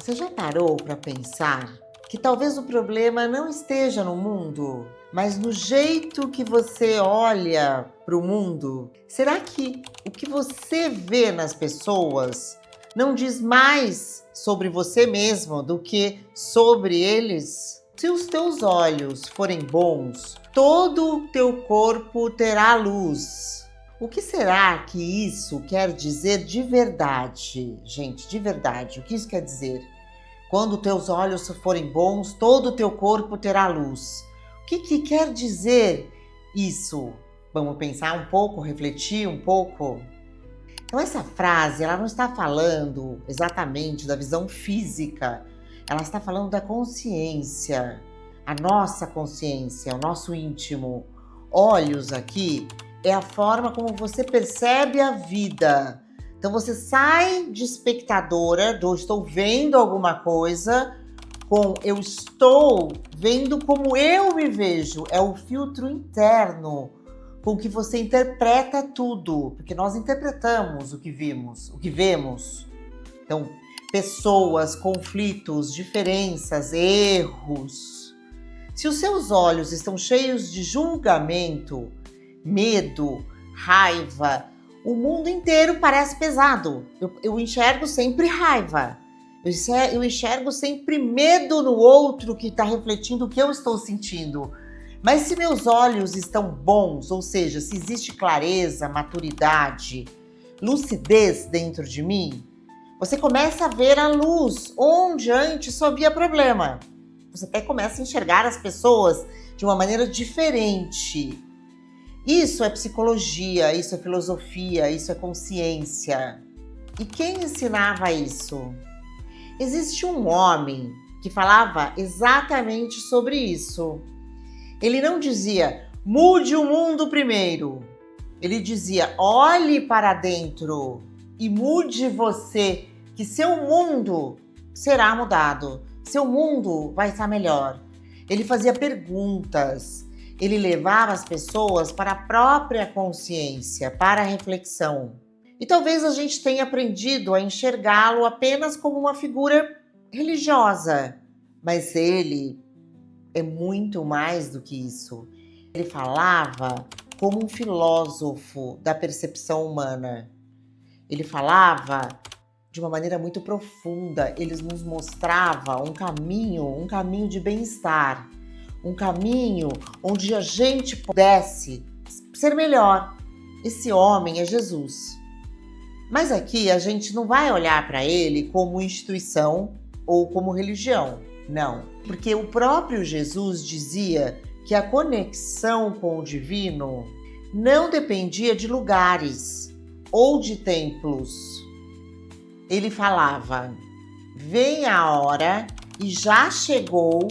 Você já parou para pensar que talvez o problema não esteja no mundo, mas no jeito que você olha para o mundo? Será que o que você vê nas pessoas não diz mais sobre você mesmo do que sobre eles? Se os teus olhos forem bons, todo o teu corpo terá luz. O que será que isso quer dizer de verdade? Gente, de verdade, o que isso quer dizer? Quando teus olhos forem bons, todo o teu corpo terá luz. O que quer dizer isso? Vamos pensar um pouco, refletir um pouco? Então essa frase, ela não está falando exatamente da visão física, ela está falando da consciência, a nossa consciência, o nosso íntimo. Olhos aqui é a forma como você percebe a vida. Então você sai de espectadora, do estou vendo alguma coisa, com eu estou vendo como eu me vejo. É o filtro interno com que você interpreta tudo, porque nós interpretamos o que vimos, o que vemos. Então, pessoas, conflitos, diferenças, erros. Se os seus olhos estão cheios de julgamento, medo, raiva, o mundo inteiro parece pesado. Eu enxergo sempre raiva. Eu enxergo sempre medo no outro que está refletindo o que eu estou sentindo. Mas se meus olhos estão bons, ou seja, se existe clareza, maturidade, lucidez dentro de mim, você começa a ver a luz onde antes só havia problema. Você até começa a enxergar as pessoas de uma maneira diferente. Isso é psicologia, isso é filosofia, isso é consciência. E quem ensinava isso? Existe um homem que falava exatamente sobre isso. Ele não dizia, mude o mundo primeiro. Ele dizia, olhe para dentro e mude você, que seu mundo será mudado. Seu mundo vai estar melhor. Ele fazia perguntas. Ele levava as pessoas para a própria consciência, para a reflexão. E talvez a gente tenha aprendido a enxergá-lo apenas como uma figura religiosa. Mas ele é muito mais do que isso. Ele falava como um filósofo da percepção humana. Ele falava de uma maneira muito profunda. Ele nos mostrava um caminho de bem-estar. Um caminho onde a gente pudesse ser melhor. Esse homem é Jesus. Mas aqui a gente não vai olhar para ele como instituição ou como religião. Não. Porque o próprio Jesus dizia que a conexão com o divino não dependia de lugares ou de templos. Ele falava, vem a hora e já chegou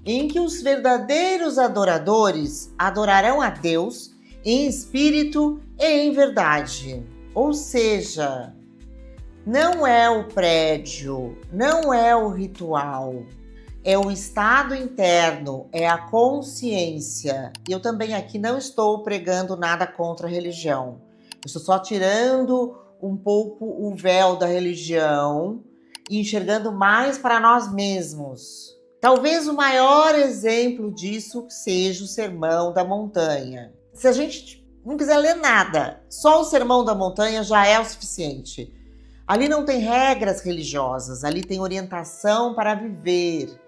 em que os verdadeiros adoradores adorarão a Deus em espírito e em verdade. Ou seja, não é o prédio, não é o ritual, é o estado interno, é a consciência. E eu também aqui não estou pregando nada contra a religião. Eu estou só tirando um pouco o véu da religião e enxergando mais para nós mesmos. Talvez o maior exemplo disso seja o Sermão da Montanha. Se a gente não quiser ler nada, só o Sermão da Montanha já é o suficiente. Ali não tem regras religiosas, ali tem orientação para viver.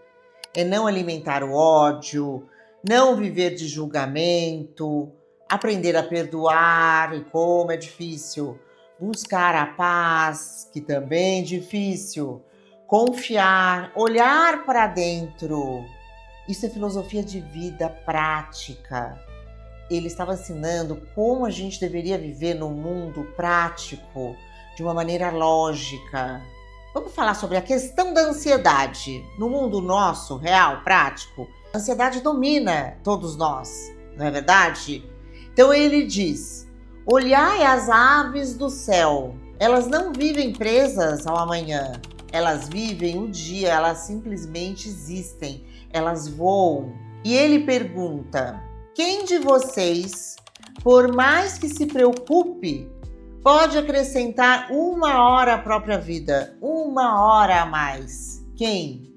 É não alimentar o ódio, não viver de julgamento, aprender a perdoar, e como é difícil, buscar a paz, que também é difícil, confiar, olhar para dentro. Isso é filosofia de vida prática. Ele estava ensinando como a gente deveria viver no mundo prático, de uma maneira lógica. Vamos falar sobre a questão da ansiedade. No mundo nosso, real, prático, a ansiedade domina todos nós, não é verdade? Então ele diz, olhai as aves do céu, elas não vivem presas ao amanhã. Elas vivem o dia, elas simplesmente existem, elas voam. E ele pergunta, quem de vocês, por mais que se preocupe, pode acrescentar 1 hora à própria vida, 1 hora a mais? quem?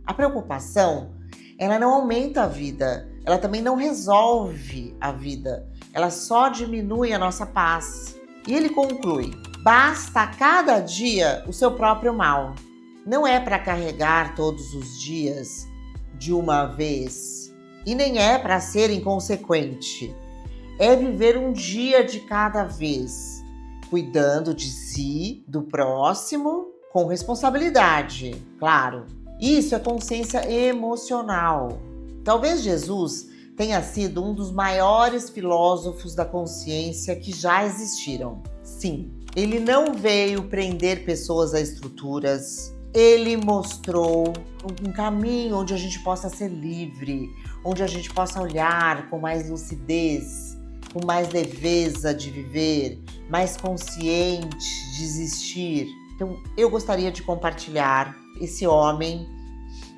A preocupação, ela não aumenta a vida, ela também não resolve a vida, ela só diminui a nossa paz. E ele conclui: basta a cada dia o seu próprio mal. Não é para carregar todos os dias de uma vez, e nem é para ser inconsequente. É viver um dia de cada vez, cuidando de si, do próximo, com responsabilidade, claro. Isso é consciência emocional. Talvez Jesus tenha sido um dos maiores filósofos da consciência que já existiram. Sim, ele não veio prender pessoas a estruturas. Ele mostrou um caminho onde a gente possa ser livre, onde a gente possa olhar com mais lucidez, com mais leveza de viver, mais consciente de existir. Então, eu gostaria de compartilhar esse homem,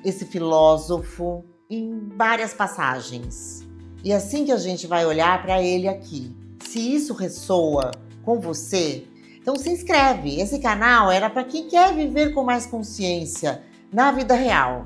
esse filósofo, em várias passagens. E assim que a gente vai olhar para ele aqui, se isso ressoa com você, então se inscreve. Esse canal era para quem quer viver com mais consciência na vida real.